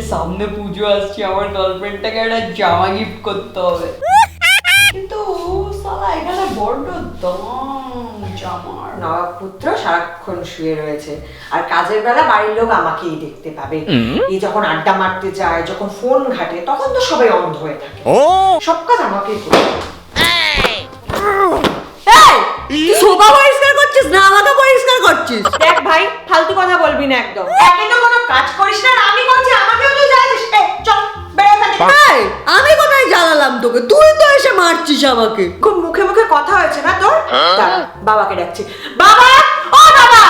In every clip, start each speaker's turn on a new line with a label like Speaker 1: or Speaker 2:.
Speaker 1: সামনে পুজো আসছে, আমার গার্লফ্রেন্ডটাকে একটা জামা গিফট করতে হবে, কিন্তু শালা এখানে বড্ড দাম জামার।
Speaker 2: নবাবপুত্র সারাক্ষণ শুয়ে রয়েছে আর কাজের বেলা বাড়ির লোক আমাকেই দেখতে পাবে। এই যখন আড্ডা মারতে যায়, যখন ফোন ঘাটে, তখন তো সবাই অন্ধ হয়ে থাকে। সব কাজ আমাকেই করতে।
Speaker 1: সোফা পরিষ্কার করছিস না আমাকে পরিষ্কার করছিস?
Speaker 2: দেখ ভাই, ফালতু কথা বলবি না একদম। একে তো কোনো কাজ করিস না, আমি করছি, আমাকেও তো জ্বালাচ্ছিস। চল বেরো এখান থেকে।
Speaker 1: আমি কোথায় জ্বালালাম তোকে? তুই তো এসে মারছিস আমাকে।
Speaker 2: খুব মুখে মুখে কথা হয়েছে না তোর? দাঁড়া, বাবাকে ডাকছি। বাবা, ও বাবা!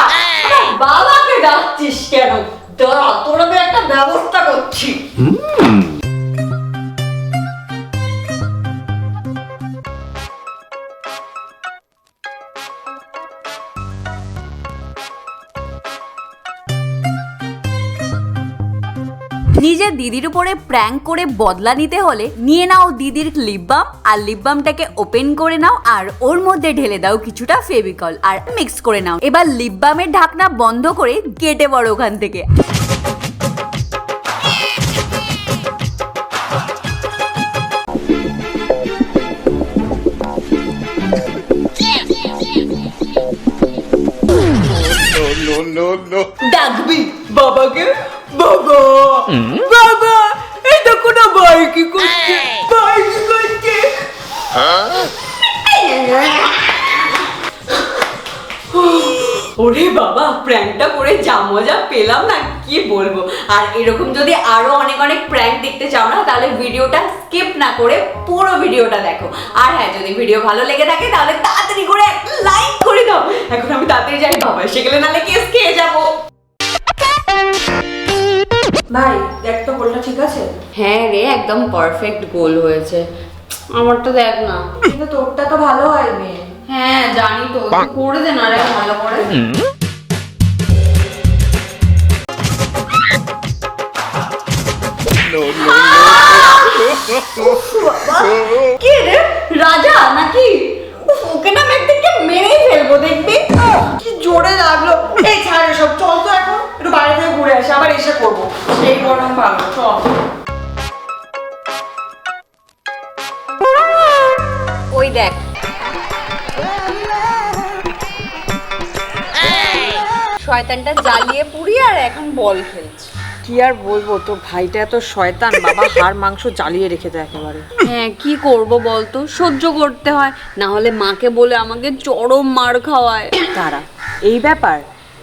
Speaker 1: বাবাকে ডাকছিস কেন? দাঁড়া, তোর আমি একটা ব্যবস্থা করছি।
Speaker 3: নিজের দিদির উপরে প্র্যাঙ্ক করে বদলা নিতে হলে নিয়ে নাও দিদির লিপ বাম, আর লিপ বামটাকে ওপেন করে নাও আর ওর মধ্যে ঢেলে দাও কিছুটা ফেভিকল আর মিক্স করে নাও। এবার লিপ বামের ঢাকনা বন্ধ করে কেটে পড়ো ওখান থেকে।
Speaker 1: ডাকবি বাবাকে? বাবা, বাবা, এই দেখো না ভাই কি করছে, ভাই কি করছে। ওরে বাবা, প্র্যাঙ্কটা করে যা মজা পেলাম না কি বলবো। আর এরকম যদি আরো অনেক অনেক প্র্যাঙ্ক দেখতে চাও না, তাহলে ভিডিওটা স্কিপ না করে পুরো ভিডিওটা দেখো। আর হ্যাঁ, যদি ভিডিও ভালো লেগে থাকে তাহলে তাড়াতাড়ি করে একটা লাইক করে দাও। এখন আমি তাড়াতাড়ি যাই, বাবা এসে গেলে নালে কেস খেয়ে যাবো।
Speaker 2: ভাই দেখ তো গোলটা ঠিক আছে?
Speaker 3: হ্যাঁ রে, একদম পারফেক্ট গোল হয়েছে। আমারটা দেখ না।
Speaker 2: কিন্তু তোরটা তো ভালো হয়নি।
Speaker 3: হ্যাঁ জানি তো, করে দে না রে ভালো করে।
Speaker 1: কি রে, রাজা নাকি? ওকে না একদিনকে মেরেই ফেলবো, দেখবি?
Speaker 2: কি জোরে লাগলো। এই ছাড় এসব, চল তো এখন একটু বাইরে থেকে ঘুরে আসি, আবার এসে করবো।
Speaker 1: সেই গরম ভালো, চল।
Speaker 3: ওই দেখ, শয়তানটা জ্বালিয়ে পুড়িয়ে আর এখন বল খেলছে।
Speaker 2: কি আর বলবো, তোর ভাইটা এত শয়তান বাবা, হাড় মাংস জ্বালিয়ে রেখে দেয় একেবারে।
Speaker 3: হ্যাঁ কি করব বলতো, সহ্য করতে হয়, না হলে মাকে বলে আমাকে চরম মার খাওয়ায়।
Speaker 2: তারা এই ব্যাপার,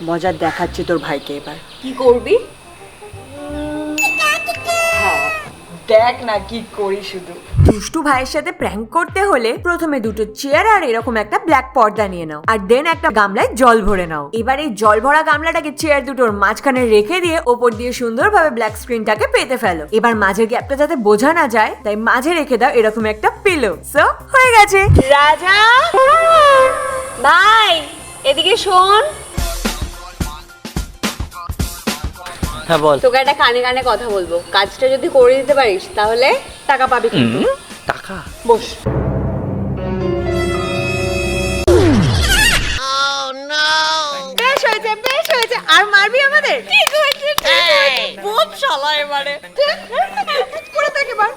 Speaker 2: মজা দেখাচ্ছি তোর ভাইকে এবার।
Speaker 3: কি করবি?
Speaker 2: দেখ না কি করি শুধু। দুষ্টু ভাইয়ের সাথে প্র্যাঙ্ক করতে হলে প্রথমে দুটো চেয়ার আর এরকম একটা ব্ল্যাক পর্দা নিয়ে নাও, আর দেন একটা গামলায় জল ভরে নাও। এবার এই জল ভরা গামলাটাকে চেয়ার দুটোর মাঝখানে রেখে দিয়ে ওপর দিয়ে সুন্দরভাবে ব্ল্যাক স্ক্রিনটাকে পেতে ফেলো। এবার মাঝের গ্যাপটা যাতে বোঝা না যায়, তাই মাঝে রেখে দাও এরকম একটা পিলো। সো হয়ে গেছে। রাজা
Speaker 3: ভাই এদিকে শোন।
Speaker 4: হ্যাঁ বল।
Speaker 3: তোকে একটা কানে কানে কথা বলবো, কাজটা যদি করে দিতে পারিস তাহলে টাকা পাবি কিন্তু।
Speaker 4: টাকা?
Speaker 3: বস।
Speaker 2: বেশ হয়েছে, বেশ হয়েছে। আর মারবি আমাদের? ঠিক হয়েছে, ঠিক হয়েছে। বহুত শালা এবারে। করে দেখ এবার।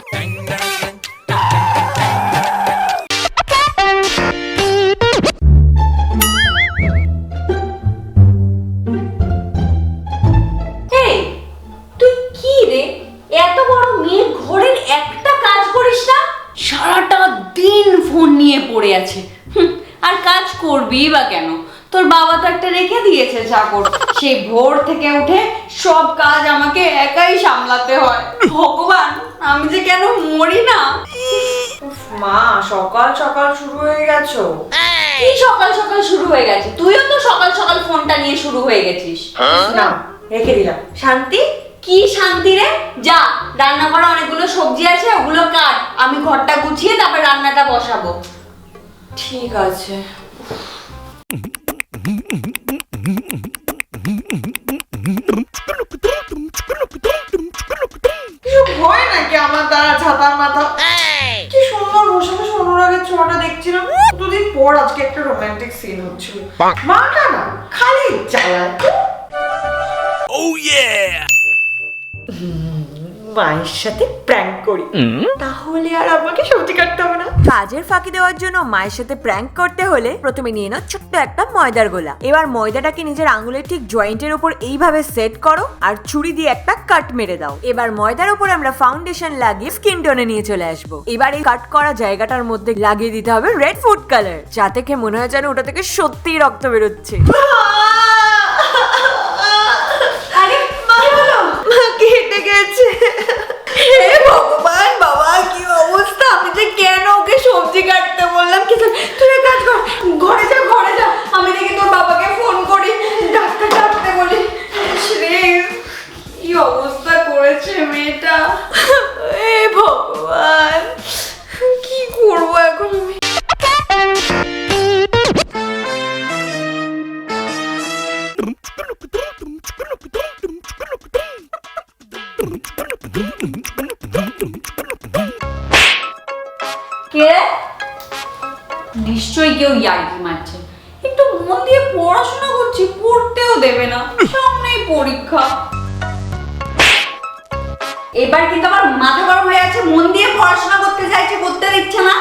Speaker 3: এই তুই কি রে, এত বড় মেয়ে ঘরের একটা কাজ করিস না? সারাটা দিন ফোন নিয়ে পড়ে আছে। আর কাজ করবি বা কেন? তোর বাবা তো একটা রেখে দিয়েছে চাকর, সেই ভোর থেকে উঠে সব কাজ আমাকে একাই সামলাতে হয়। ভগবান, আমি যে কেন মরি না।
Speaker 2: মা, সকাল সকাল শুরু হয়ে গেছো?
Speaker 3: কি সকাল সকাল শুরু হয়ে গেছে? তুইও তো সকাল সকাল ফোনটা নিয়ে শুরু হয়ে গেছিস।
Speaker 2: না, রেখে দিলাম। শান্তি?
Speaker 3: কি শান্তি রে? যা, রান্না করা অনেকগুলো সবজি আছে, ওগুলো কাট, আমি ঘরটা গুছিয়ে তারপর রান্নাটা বসাবো।
Speaker 2: ঠিক আছে। ভয় নাকি আমার দ্বারা ছাতার মাথা? কি সুন্দর বসে বসে অনুরাগের ছোঁয়াটা দেখছিলাম। দুদিন পর আজকে একটা রোমান্টিক সিন হচ্ছিল। মাটা না খালি জ্বালায়।
Speaker 4: Oh yeah!
Speaker 2: মায়ের সাথে প্র্যাঙ্ক করি, তাহলে আর আমাকে সবজি কাটতে হবে না। কাজের ফাঁকি দেওয়ার জন্য মায়ের সাথে প্র্যাঙ্ক করতে হলে প্রথমে নিয়ে নাও ছোট্ট একটা ময়দার গোলা। এবার ময়দাটাকে নিজের আঙুলের ঠিক জয়েন্টের উপর এইভাবে সেট করো আর ছুরি দিয়ে একটা কাট মেরে দাও। এবার ময়দার উপর আমরা ফাউন্ডেশন লাগিয়ে স্কিন টোনে নিয়ে চলে আসবো। এবার এই কাট করা জায়গাটার মধ্যে লাগিয়ে দিতে হবে রেড ফুড কালার, যাতে কি মনে হয় যেন ওটা থেকে সত্যিই রক্ত বেরোচ্ছে।
Speaker 3: আরে মা বলো,
Speaker 2: মা কেটে গেছে। হে ভগবান, বাবা কি অবস্থা! আমি যে কেন ওকে সবজি কাটতে বললাম? কিছু তুই এক কাজ কর, ঘরে যা ঘরে যা, আমি দেখি তোর বাবাকে ফোন করি, ডাক্তার ডাকতে বলি। রে কি অবস্থা করেছে মেয়েটা! হে ভগবান, কি করবো এখন আমি?
Speaker 3: কে? নিশ্চয়ই কেউ ইয়ার্কি মারছে। একটু মন দিয়ে পড়াশোনা করছি, পড়তেও দেবে না, সামনেই পরীক্ষা। এবার কিন্তু আমার মাথা গরম হয়ে আছে, মন দিয়ে পড়াশোনা করতে চাইছে, করতে দিচ্ছে না।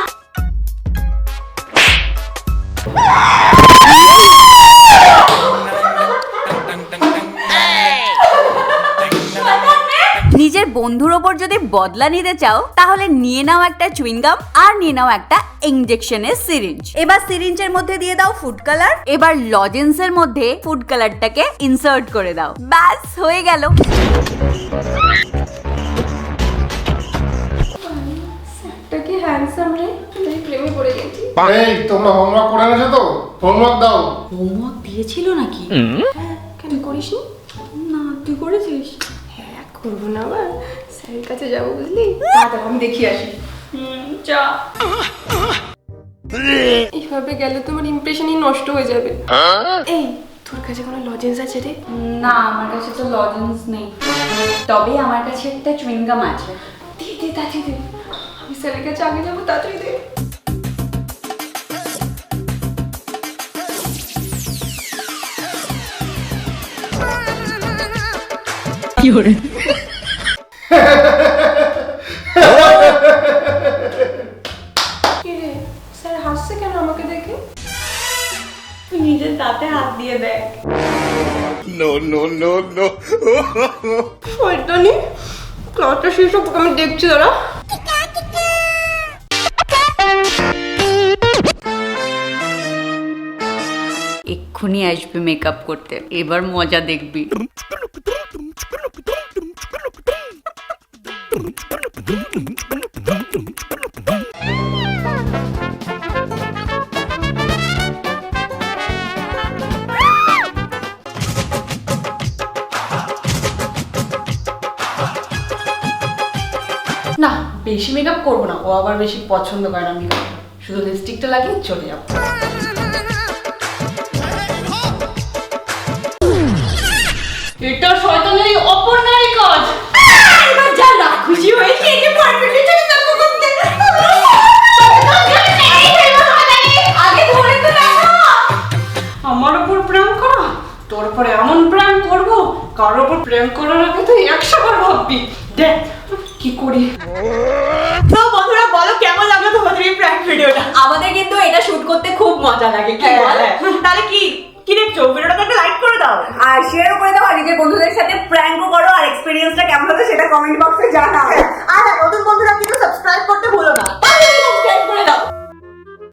Speaker 1: নিজের বন্ধুর ওপর যদি বদলা নিতে চাও তাহলে নিয়ে নাও একটা চুইংগাম আর নিয়ে নাও একটা ইনজেকশনের সিরিঞ্জ। এবার সিরিঞ্জের মধ্যে দিয়ে দাও ফুড কালার, এবার লজেন্সের মধ্যে ফুড কালারটাকে ইনসার্ট করে দাও, ব্যাস হয়ে গেল।
Speaker 2: কি হ্যান্ডসাম রে, তুই প্রেমে পড়ে গেছি।
Speaker 5: এই তোমরা হোমওয়ার্ক করে এনেছো তো? হোমওয়ার্ক দাও।
Speaker 3: হোমওয়ার্ক দিয়েছিল নাকি?
Speaker 2: কেন করিসনি? না, তুই করেছিস? হ্যাঁ, করবো না, আবার স্যারের কাছে যাবো বুঝলি। তাড়াতাড়ি আমি দেখি আসি।
Speaker 3: যা।
Speaker 2: এইভাবে গেলে তোমার ইমপ্রেশনই নষ্ট হয়ে যাবে। এই তোর কাছে কোনো লজেন্স আছে রে?
Speaker 3: না, আমার কাছে তো লজেন্স নেই, তবে আমার কাছে একটা চুইংগাম আছে।
Speaker 2: দে দে, তাড়াতাড়ি দে, আমি স্যারের কাছে আগে যাবো, তাড়াতাড়ি দে।
Speaker 1: কি করে?
Speaker 2: কি রে, স্যার হাসছে কেন আমাকে দেখে?
Speaker 3: তুই নিজের দাঁতে হাত দিয়ে দেখ।
Speaker 5: No no no no.
Speaker 2: শয়তানি, ক্লাসটা শেষ হোক, আমি দেখছি দাঁড়া।
Speaker 1: এক্ষুনি আসবে মেকআপ করতে, এবার মজা দেখবি।
Speaker 3: না, বেশি মেকআপ করবো না, ও আবার বেশি পছন্দ করে না মেকআপ, শুধু লিপস্টিকটা লাগিয়ে চলে যাবো। এটা শয়তানের অপর্ণারই কাজ।
Speaker 2: এবার যা না খুশি হয়েছে, একে বয়ফ্রেন্ডের সাথে তর্ক করতে।
Speaker 3: আগে ধরে তো দেখো, আমার উপর প্র্যাঙ্ক করা, তোর উপরে এমন প্র্যাঙ্ক করবো, কারোর উপর প্র্যাঙ্ক করার আগে তুই 100 বার ভাববি। দেখ কি করি।
Speaker 2: তো বন্ধুরা বলো, কেমন লাগলো তোমাদের এই প্র্যাঙ্ক ভিডিওটা?
Speaker 1: আমাদের কিন্তু এটা শুট করতে খুব মজা লাগে, কি বল?
Speaker 2: তাহলে কি দেখছো? ভিডিওটাকে একটা লাইক করে দাও
Speaker 1: আর শেয়ারও করে দাও, আর নিজের বন্ধুদের সাথে প্র্যাঙ্কও করো, আর এক্সপেরিয়েন্সটা কেমন হলো সেটা কমেন্ট বক্সে জানাও।